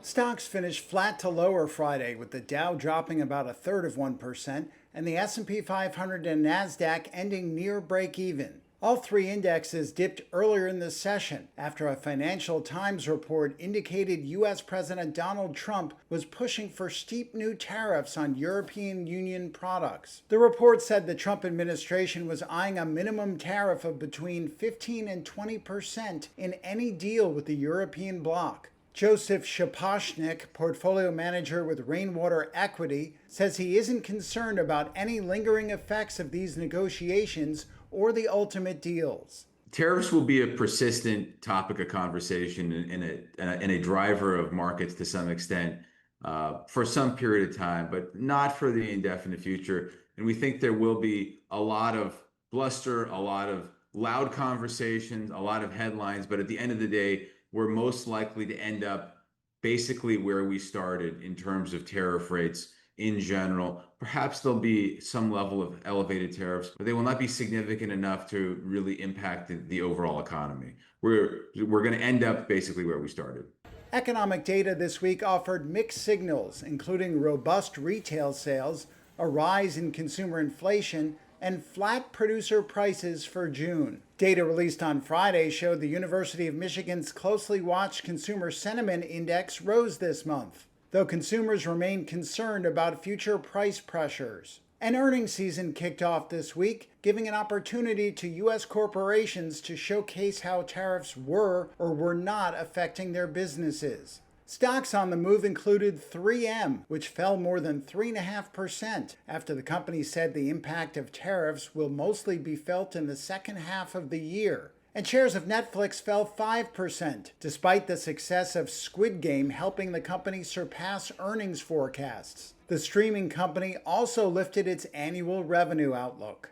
Stocks finished flat to lower Friday, with the Dow dropping about a third of 1% and the S&P 500 and Nasdaq ending near break-even. All three indexes dipped earlier in the session after a Financial Times report indicated U.S. President Donald Trump was pushing for steep new tariffs on European Union products. The report said the Trump administration was eyeing a minimum tariff of between 15 and 20% in any deal with the European bloc. Joseph Shaposhnik, portfolio manager with Rainwater Equity, says he isn't concerned about any lingering effects of these negotiations or the ultimate deals. Tariffs will be a persistent topic of conversation and a driver of markets to some extent for some period of time, but not for the indefinite future. And we think there will be a lot of bluster, a lot of loud conversations, a lot of headlines, but at the end of the day, we're most likely to end up basically where we started in terms of tariff rates in general. Perhaps there'll be some level of elevated tariffs, but they will not be significant enough to really impact the overall economy. We're going to end up basically where we started. Economic data this week offered mixed signals, including robust retail sales, a rise in consumer inflation, and flat producer prices for June. Data released on Friday showed the University of Michigan's closely watched Consumer Sentiment Index rose this month, though consumers remain concerned about future price pressures. An earnings season kicked off this week, giving an opportunity to U.S. corporations to showcase how tariffs were or were not affecting their businesses. Stocks on the move included 3M, which fell more than 3.5% after the company said the impact of tariffs will mostly be felt in the second half of the year. And shares of Netflix fell 5%, despite the success of Squid Game helping the company surpass earnings forecasts. The streaming company also lifted its annual revenue outlook.